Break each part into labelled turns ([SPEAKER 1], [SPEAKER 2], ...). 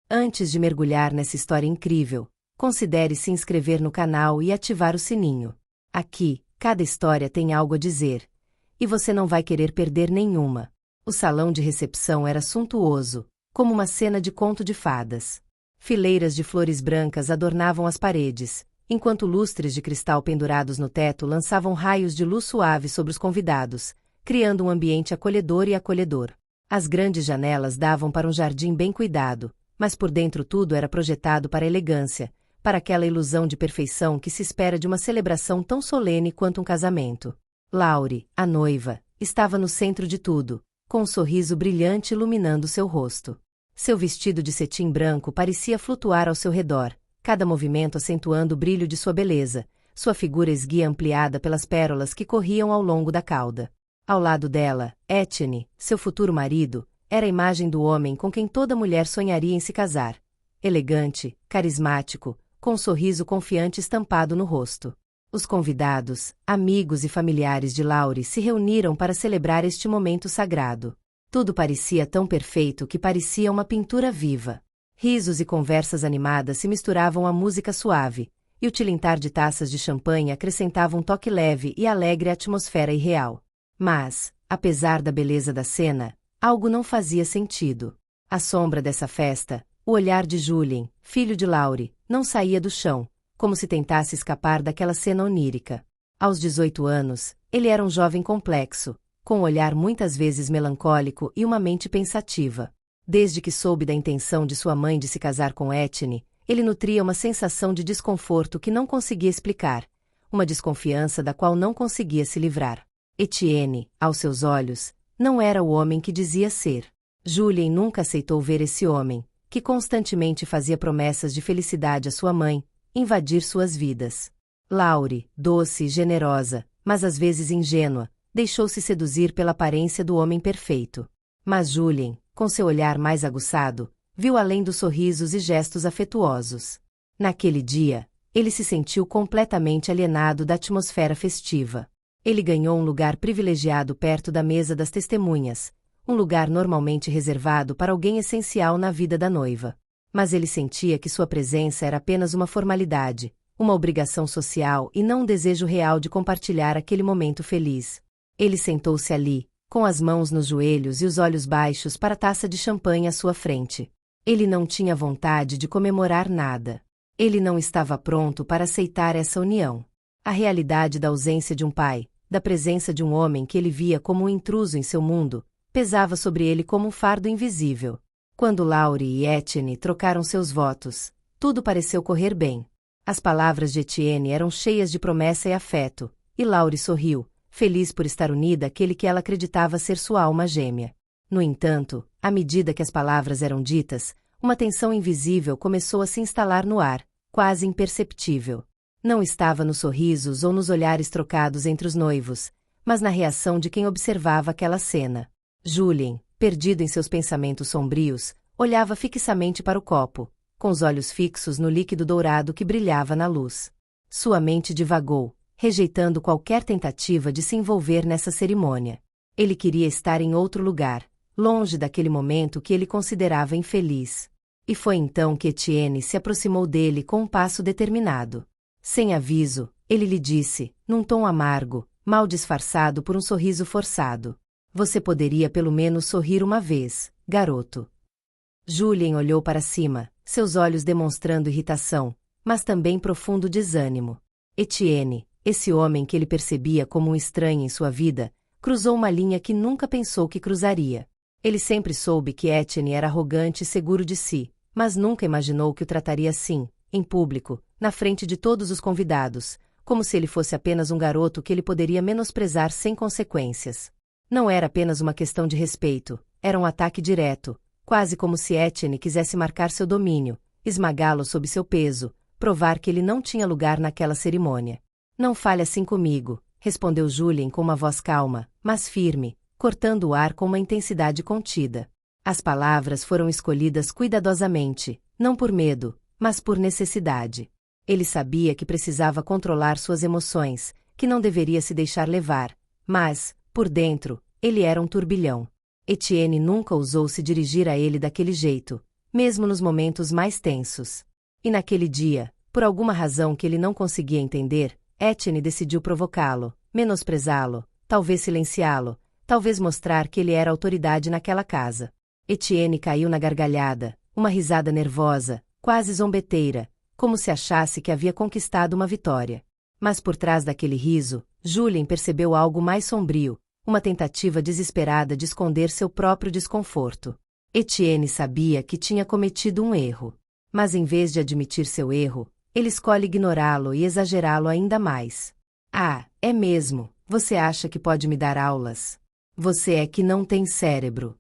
[SPEAKER 1] Antes de mergulhar nessa história incrível, considere se inscrever no canal e ativar o sininho. Aqui, cada história tem algo a dizer, e você não vai querer perder nenhuma. O salão de recepção era suntuoso, como uma cena de conto de fadas. Fileiras de flores brancas adornavam as paredes, enquanto lustres de cristal pendurados no teto lançavam raios de luz suave sobre os convidados, criando um ambiente acolhedor e acolhedor. As grandes janelas davam para um jardim bem cuidado, mas por dentro tudo era projetado para a elegância, para aquela ilusão de perfeição que se espera de uma celebração tão solene quanto um casamento. Laurie, a noiva, estava no centro de tudo, com um sorriso brilhante iluminando seu rosto. Seu vestido de cetim branco parecia flutuar ao seu redor, cada movimento acentuando o brilho de sua beleza, sua figura esguia ampliada pelas pérolas que corriam ao longo da cauda. Ao lado dela, Etienne, seu futuro marido, era a imagem do homem com quem toda mulher sonharia em se casar. Elegante, carismático, com um sorriso confiante estampado no rosto. Os convidados, amigos e familiares de Laurie se reuniram para celebrar este momento sagrado. Tudo parecia tão perfeito que parecia uma pintura viva. Risos e conversas animadas se misturavam à música suave, e o tilintar de taças de champanhe acrescentava um toque leve e alegre à atmosfera irreal. Mas, apesar da beleza da cena, algo não fazia sentido. À sombra dessa festa, o olhar de Julien, filho de Laurie, não saía do chão, como se tentasse escapar daquela cena onírica. Aos 18 anos, ele era um jovem complexo, com um olhar muitas vezes melancólico e uma mente pensativa. Desde que soube da intenção de sua mãe de se casar com Etienne, ele nutria uma sensação de desconforto que não conseguia explicar, uma desconfiança da qual não conseguia se livrar. Etienne, aos seus olhos, não era o homem que dizia ser. Julien nunca aceitou ver esse homem, que constantemente fazia promessas de felicidade à sua mãe, invadir suas vidas. Laurie, doce e generosa, mas às vezes ingênua, deixou-se seduzir pela aparência do homem perfeito. Mas Julien, com seu olhar mais aguçado, viu além dos sorrisos e gestos afetuosos. Naquele dia, ele se sentiu completamente alienado da atmosfera festiva. Ele ganhou um lugar privilegiado perto da mesa das testemunhas, um lugar normalmente reservado para alguém essencial na vida da noiva. Mas ele sentia que sua presença era apenas uma formalidade, uma obrigação social e não um desejo real de compartilhar aquele momento feliz. Ele sentou-se ali, com as mãos nos joelhos e os olhos baixos para a taça de champanhe à sua frente. Ele não tinha vontade de comemorar nada. Ele não estava pronto para aceitar essa união. A realidade da ausência de um pai, da presença de um homem que ele via como um intruso em seu mundo, pesava sobre ele como um fardo invisível. Quando Laurie e Etienne trocaram seus votos, tudo pareceu correr bem. As palavras de Etienne eram cheias de promessa e afeto, e Laurie sorriu, feliz por estar unida àquele que ela acreditava ser sua alma gêmea. No entanto, à medida que as palavras eram ditas, uma tensão invisível começou a se instalar no ar, quase imperceptível. Não estava nos sorrisos ou nos olhares trocados entre os noivos, mas na reação de quem observava aquela cena. Julien, perdido em seus pensamentos sombrios, olhava fixamente para o copo, com os olhos fixos no líquido dourado que brilhava na luz. Sua mente divagou, rejeitando qualquer tentativa de se envolver nessa cerimônia. Ele queria estar em outro lugar, longe daquele momento que ele considerava infeliz. E foi então que Etienne se aproximou dele com um passo determinado. Sem aviso, ele lhe disse, num tom amargo, mal disfarçado por um sorriso forçado: "Você poderia pelo menos sorrir uma vez, garoto." Julien olhou para cima, seus olhos demonstrando irritação, mas também profundo desânimo. Etienne, esse homem que ele percebia como um estranho em sua vida, cruzou uma linha que nunca pensou que cruzaria. Ele sempre soube que Etienne era arrogante e seguro de si, mas nunca imaginou que o trataria assim, em público, na frente de todos os convidados, como se ele fosse apenas um garoto que ele poderia menosprezar sem consequências. Não era apenas uma questão de respeito, era um ataque direto, quase como se Etienne quisesse marcar seu domínio, esmagá-lo sob seu peso, provar que ele não tinha lugar naquela cerimônia. "Não fale assim comigo", respondeu Julien com uma voz calma, mas firme, cortando o ar com uma intensidade contida. As palavras foram escolhidas cuidadosamente, não por medo, mas por necessidade. Ele sabia que precisava controlar suas emoções, que não deveria se deixar levar, mas, por dentro, ele era um turbilhão. Etienne nunca ousou se dirigir a ele daquele jeito, mesmo nos momentos mais tensos. E naquele dia, por alguma razão que ele não conseguia entender, Etienne decidiu provocá-lo, menosprezá-lo, talvez silenciá-lo, talvez mostrar que ele era autoridade naquela casa. Etienne caiu na gargalhada, uma risada nervosa, quase zombeteira, como se achasse que havia conquistado uma vitória. Mas por trás daquele riso, Julien percebeu algo mais sombrio, uma tentativa desesperada de esconder seu próprio desconforto. Etienne sabia que tinha cometido um erro. Mas em vez de admitir seu erro, ele escolhe ignorá-lo e exagerá-lo ainda mais. Ah, é mesmo, você acha que pode me dar aulas? Você é que não tem cérebro.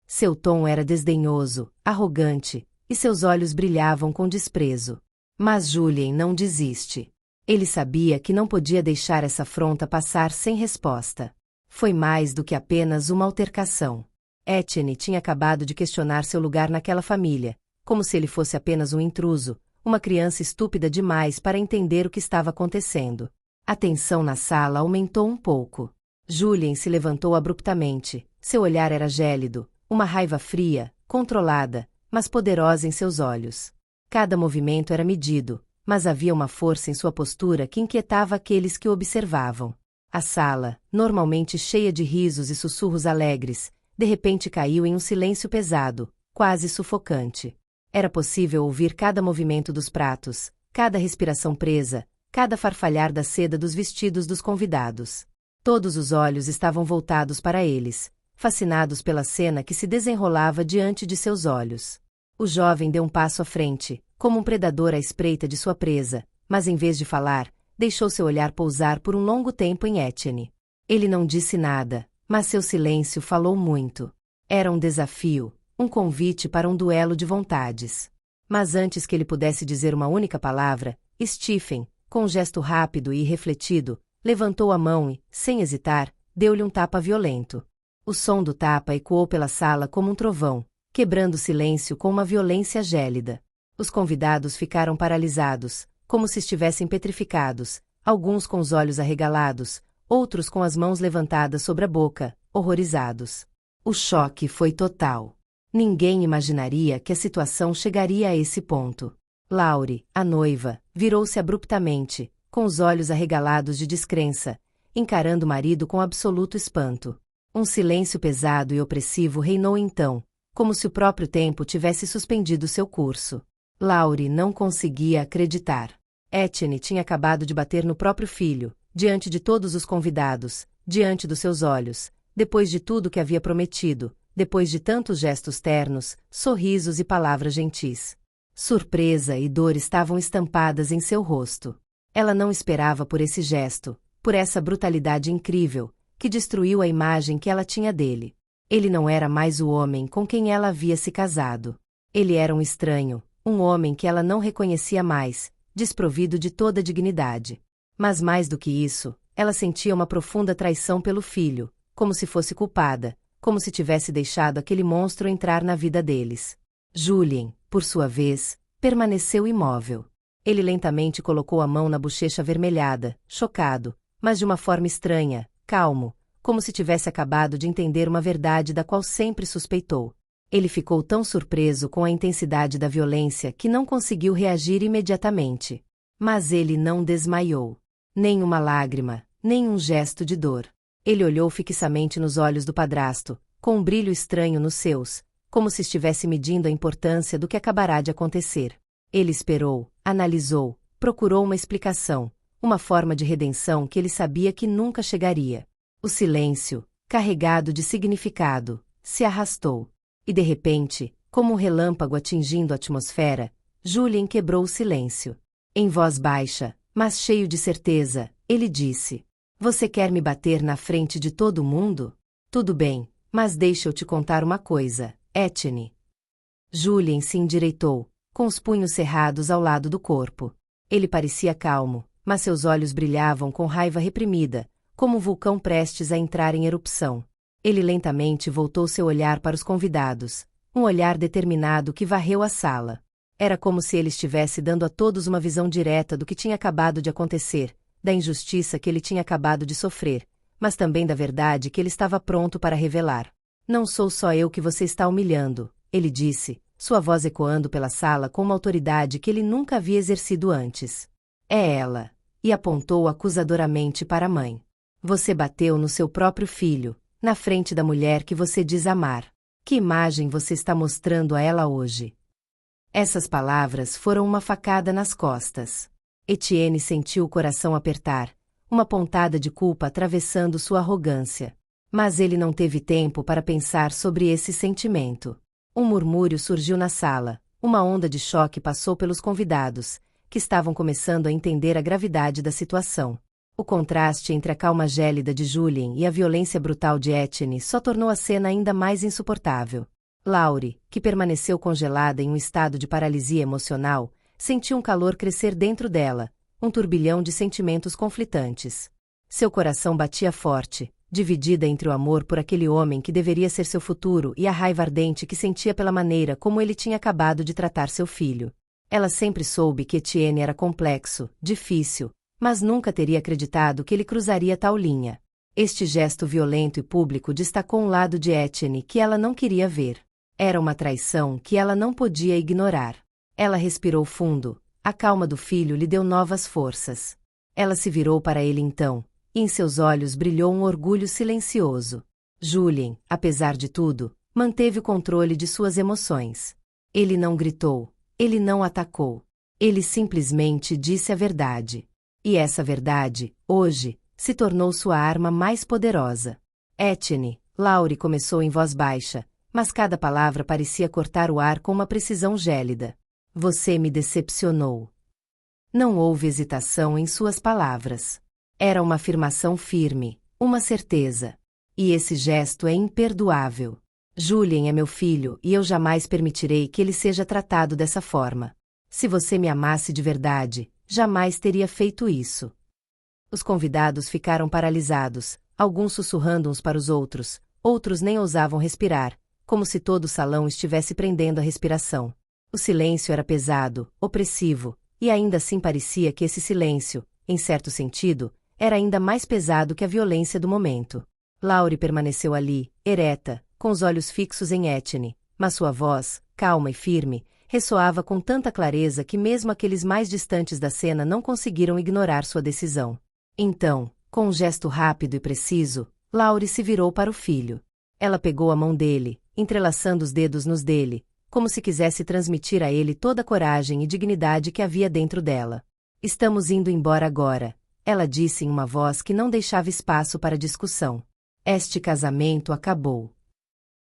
[SPEAKER 1] Seu tom era desdenhoso, arrogante, e seus olhos brilhavam com desprezo. Mas Julien não desiste. Ele sabia que não podia deixar essa afronta passar sem resposta. Foi mais do que apenas uma altercação. Etienne tinha acabado de questionar seu lugar naquela família, como se ele fosse apenas um intruso, uma criança estúpida demais para entender o que estava acontecendo. A tensão na sala aumentou um pouco. Julien se levantou abruptamente, seu olhar era gélido, uma raiva fria, controlada, mas poderosa em seus olhos. Cada movimento era medido, mas havia uma força em sua postura que inquietava aqueles que o observavam. A sala, normalmente cheia de risos e sussurros alegres, de repente caiu em um silêncio pesado, quase sufocante. Era possível ouvir cada movimento dos pratos, cada respiração presa, cada farfalhar da seda dos vestidos dos convidados. Todos os olhos estavam voltados para eles, fascinados pela cena que se desenrolava diante de seus olhos. O jovem deu um passo à frente, como um predador à espreita de sua presa, mas em vez de falar, deixou seu olhar pousar por um longo tempo em Etienne. Ele não disse nada, mas seu silêncio falou muito. Era um desafio, um convite para um duelo de vontades. Mas antes que ele pudesse dizer uma única palavra, Stephen, com um gesto rápido e irrefletido, levantou a mão e, sem hesitar, deu-lhe um tapa violento. O som do tapa ecoou pela sala como um trovão, quebrando o silêncio com uma violência gélida. Os convidados ficaram paralisados, como se estivessem petrificados, alguns com os olhos arregalados, outros com as mãos levantadas sobre a boca, horrorizados. O choque foi total. Ninguém imaginaria que a situação chegaria a esse ponto. Laurie, a noiva, virou-se abruptamente, com os olhos arregalados de descrença, encarando o marido com absoluto espanto. Um silêncio pesado e opressivo reinou então, como se o próprio tempo tivesse suspendido seu curso. Laurie não conseguia acreditar. Etienne tinha acabado de bater no próprio filho, diante de todos os convidados, diante dos seus olhos, depois de tudo que havia prometido, depois de tantos gestos ternos, sorrisos e palavras gentis. Surpresa e dor estavam estampadas em seu rosto. Ela não esperava por esse gesto, por essa brutalidade incrível, que destruiu a imagem que ela tinha dele. Ele não era mais o homem com quem ela havia se casado. Ele era um estranho, um homem que ela não reconhecia mais, desprovido de toda dignidade. Mas mais do que isso, ela sentia uma profunda traição pelo filho, como se fosse culpada, como se tivesse deixado aquele monstro entrar na vida deles. Julien, por sua vez, permaneceu imóvel. Ele lentamente colocou a mão na bochecha avermelhada, chocado, mas de uma forma estranha, calmo, como se tivesse acabado de entender uma verdade da qual sempre suspeitou. Ele ficou tão surpreso com a intensidade da violência que não conseguiu reagir imediatamente. Mas ele não desmaiou. Nem uma lágrima, nem um gesto de dor. Ele olhou fixamente nos olhos do padrasto, com um brilho estranho nos seus, como se estivesse medindo a importância do que acabará de acontecer. Ele esperou, analisou, procurou uma explicação, uma forma de redenção que ele sabia que nunca chegaria. O silêncio, carregado de significado, se arrastou. E de repente, como um relâmpago atingindo a atmosfera, Julien quebrou o silêncio. Em voz baixa, mas cheio de certeza, ele disse: "Você quer me bater na frente de todo mundo? Tudo bem, mas deixa eu te contar uma coisa, Etienne." Julien se endireitou, com os punhos cerrados ao lado do corpo. Ele parecia calmo, mas seus olhos brilhavam com raiva reprimida, como um vulcão prestes a entrar em erupção. Ele lentamente voltou seu olhar para os convidados, um olhar determinado que varreu a sala. Era como se ele estivesse dando a todos uma visão direta do que tinha acabado de acontecer, da injustiça que ele tinha acabado de sofrer, mas também da verdade que ele estava pronto para revelar. "Não sou só eu que você está humilhando", ele disse, sua voz ecoando pela sala com uma autoridade que ele nunca havia exercido antes. É ela, e apontou acusadoramente para a mãe. Você bateu no seu próprio filho, na frente da mulher que você diz amar. Que imagem você está mostrando a ela hoje? Essas palavras foram uma facada nas costas. Etienne sentiu o coração apertar, uma pontada de culpa atravessando sua arrogância. Mas ele não teve tempo para pensar sobre esse sentimento. Um murmúrio surgiu na sala, uma onda de choque passou pelos convidados, que estavam começando a entender a gravidade da situação. O contraste entre a calma gélida de Julien e a violência brutal de Etienne só tornou a cena ainda mais insuportável. Laurie, que permaneceu congelada em um estado de paralisia emocional, sentiu um calor crescer dentro dela, um turbilhão de sentimentos conflitantes. Seu coração batia forte, dividida entre o amor por aquele homem que deveria ser seu futuro e a raiva ardente que sentia pela maneira como ele tinha acabado de tratar seu filho. Ela sempre soube que Etienne era complexo, difícil, mas nunca teria acreditado que ele cruzaria tal linha. Este gesto violento e público destacou um lado de Etienne que ela não queria ver. Era uma traição que ela não podia ignorar. Ela respirou fundo, a calma do filho lhe deu novas forças. Ela se virou para ele então, e em seus olhos brilhou um orgulho silencioso. Julien, apesar de tudo, manteve o controle de suas emoções. Ele não gritou, ele não atacou. Ele simplesmente disse a verdade. E essa verdade, hoje, se tornou sua arma mais poderosa. Etienne, Laurie começou em voz baixa, mas cada palavra parecia cortar o ar com uma precisão gélida. Você me decepcionou. Não houve hesitação em suas palavras. Era uma afirmação firme, uma certeza. E esse gesto é imperdoável. Julien é meu filho e eu jamais permitirei que ele seja tratado dessa forma. Se você me amasse de verdade, jamais teria feito isso. Os convidados ficaram paralisados, alguns sussurrando uns para os outros, outros nem ousavam respirar, como se todo o salão estivesse prendendo a respiração. O silêncio era pesado, opressivo, e ainda assim parecia que esse silêncio, em certo sentido, era ainda mais pesado que a violência do momento. Laurie permaneceu ali, ereta, com os olhos fixos em Etienne, mas sua voz, calma e firme, ressoava com tanta clareza que mesmo aqueles mais distantes da cena não conseguiram ignorar sua decisão. Então, com um gesto rápido e preciso, Laurie se virou para o filho. Ela pegou a mão dele, entrelaçando os dedos nos dele, como se quisesse transmitir a ele toda a coragem e dignidade que havia dentro dela. Estamos indo embora agora, ela disse em uma voz que não deixava espaço para discussão. Este casamento acabou.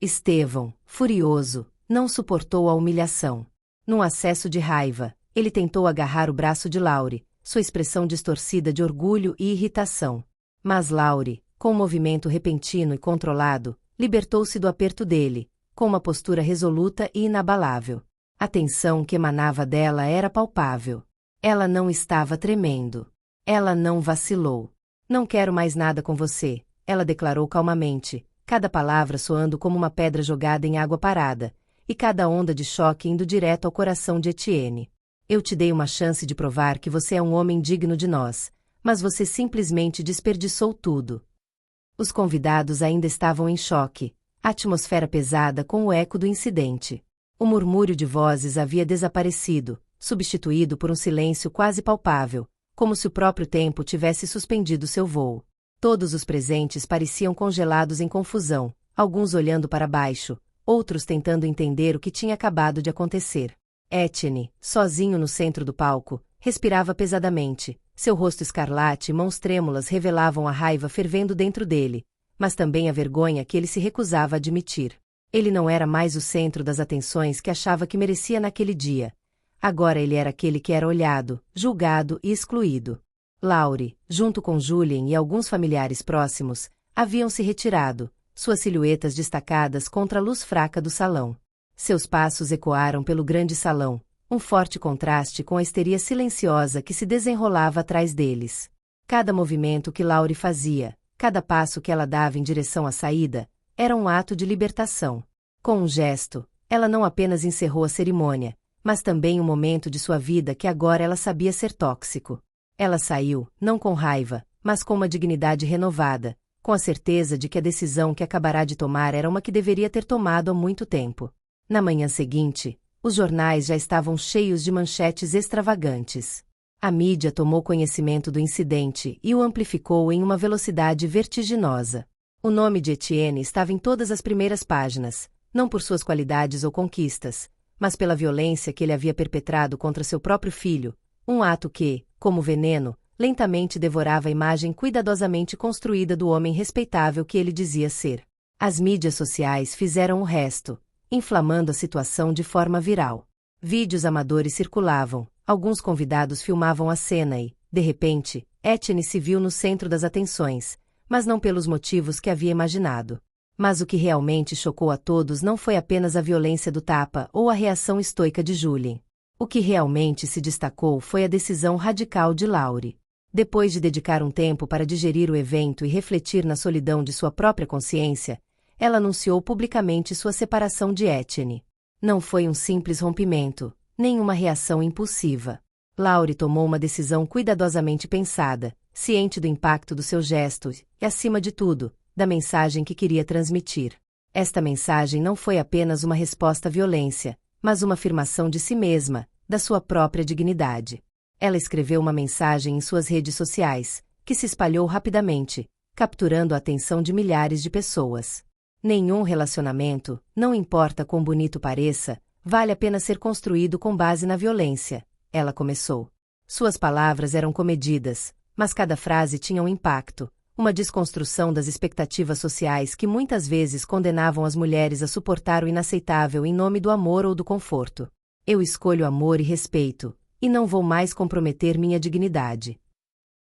[SPEAKER 1] Estevão, furioso, não suportou a humilhação. Num acesso de raiva, ele tentou agarrar o braço de Laurie, sua expressão distorcida de orgulho e irritação. Mas Laurie, com um movimento repentino e controlado, libertou-se do aperto dele, com uma postura resoluta e inabalável. A tensão que emanava dela era palpável. Ela não estava tremendo. Ela não vacilou. Não quero mais nada com você, ela declarou calmamente, cada palavra soando como uma pedra jogada em água parada, e cada onda de choque indo direto ao coração de Etienne. Eu te dei uma chance de provar que você é um homem digno de nós, mas você simplesmente desperdiçou tudo. Os convidados ainda estavam em choque, a atmosfera pesada com o eco do incidente. O murmúrio de vozes havia desaparecido, substituído por um silêncio quase palpável, como se o próprio tempo tivesse suspendido seu voo. Todos os presentes pareciam congelados em confusão, alguns olhando para baixo, outros tentando entender o que tinha acabado de acontecer. Etienne, sozinho no centro do palco, respirava pesadamente, seu rosto escarlate e mãos trêmulas revelavam a raiva fervendo dentro dele, mas também a vergonha que ele se recusava a admitir. Ele não era mais o centro das atenções que achava que merecia naquele dia. Agora ele era aquele que era olhado, julgado e excluído. Laurie, junto com Julien e alguns familiares próximos, haviam se retirado, suas silhuetas destacadas contra a luz fraca do salão. Seus passos ecoaram pelo grande salão, um forte contraste com a histeria silenciosa que se desenrolava atrás deles. Cada movimento que Laurie fazia, cada passo que ela dava em direção à saída, era um ato de libertação. Com um gesto, ela não apenas encerrou a cerimônia, mas também um momento de sua vida que agora ela sabia ser tóxico. Ela saiu, não com raiva, mas com uma dignidade renovada, com a certeza de que a decisão que acabará de tomar era uma que deveria ter tomado há muito tempo. Na manhã seguinte, os jornais já estavam cheios de manchetes extravagantes. A mídia tomou conhecimento do incidente e o amplificou em uma velocidade vertiginosa. O nome de Etienne estava em todas as primeiras páginas, não por suas qualidades ou conquistas, mas pela violência que ele havia perpetrado contra seu próprio filho, um ato que, como veneno, lentamente devorava a imagem cuidadosamente construída do homem respeitável que ele dizia ser. As mídias sociais fizeram o resto, inflamando a situação de forma viral. Vídeos amadores circulavam, alguns convidados filmavam a cena e, de repente, Etienne se viu no centro das atenções, mas não pelos motivos que havia imaginado. Mas o que realmente chocou a todos não foi apenas a violência do tapa ou a reação estoica de Julien. O que realmente se destacou foi a decisão radical de Laurie. Depois de dedicar um tempo para digerir o evento e refletir na solidão de sua própria consciência, ela anunciou publicamente sua separação de Etienne. Não foi um simples rompimento, nem uma reação impulsiva. Laurie tomou uma decisão cuidadosamente pensada, ciente do impacto do seu gesto e, acima de tudo, da mensagem que queria transmitir. Esta mensagem não foi apenas uma resposta à violência, mas uma afirmação de si mesma, da sua própria dignidade. Ela escreveu uma mensagem em suas redes sociais, que se espalhou rapidamente, capturando a atenção de milhares de pessoas. Nenhum relacionamento, não importa quão bonito pareça, vale a pena ser construído com base na violência, ela começou. Suas palavras eram comedidas, mas cada frase tinha um impacto, uma desconstrução das expectativas sociais que muitas vezes condenavam as mulheres a suportar o inaceitável em nome do amor ou do conforto. Eu escolho amor e respeito, e não vou mais comprometer minha dignidade.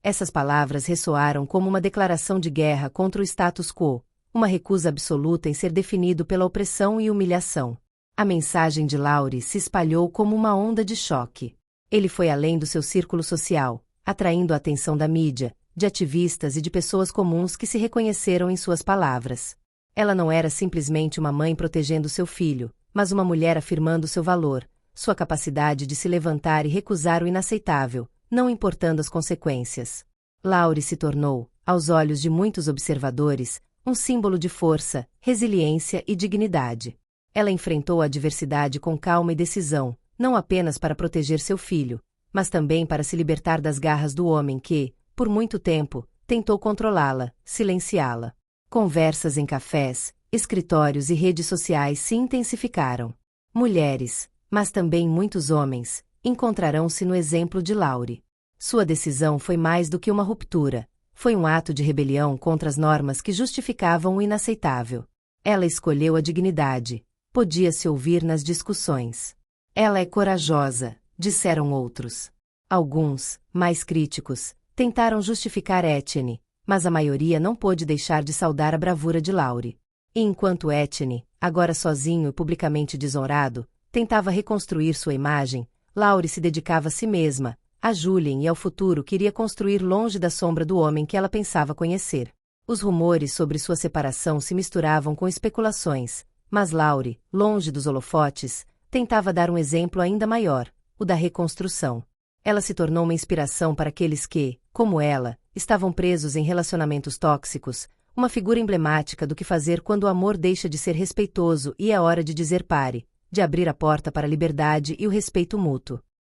[SPEAKER 1] Essas palavras ressoaram como uma declaração de guerra contra o status quo, uma recusa absoluta em ser definido pela opressão e humilhação. A mensagem de Laurie se espalhou como uma onda de choque. Ele foi além do seu círculo social, atraindo a atenção da mídia, de ativistas e de pessoas comuns que se reconheceram em suas palavras. Ela não era simplesmente uma mãe protegendo seu filho, mas uma mulher afirmando seu valor, sua capacidade de se levantar e recusar o inaceitável, não importando as consequências. Laurie se tornou, aos olhos de muitos observadores, um símbolo de força, resiliência e dignidade. Ela enfrentou a adversidade com calma e decisão, não apenas para proteger seu filho, mas também para se libertar das garras do homem que, por muito tempo, tentou controlá-la, silenciá-la. Conversas em cafés, escritórios e redes sociais se intensificaram. Mulheres, mas também muitos homens, encontrarão-se no exemplo de Laurie. Sua decisão foi mais do que uma ruptura, foi um ato de rebelião contra as normas que justificavam o inaceitável. Ela escolheu a dignidade, podia-se ouvir nas discussões. Ela é corajosa, disseram outros. Alguns, mais críticos, tentaram justificar Etienne, mas a maioria não pôde deixar de saudar a bravura de Laurie. E enquanto Etienne, agora sozinho e publicamente desonrado, tentava reconstruir sua imagem, Laurie se dedicava a si mesma, a Julien e ao futuro que iria construir longe da sombra do homem que ela pensava conhecer. Os rumores sobre sua separação se misturavam com especulações, mas Laurie, longe dos holofotes, tentava dar um exemplo ainda maior, o da reconstrução. Ela se tornou uma inspiração para aqueles que, como ela, estavam presos em relacionamentos tóxicos, uma figura emblemática do que fazer quando o amor deixa de ser respeitoso e é hora de dizer pare, de abrir a porta para a liberdade e o respeito mútuo.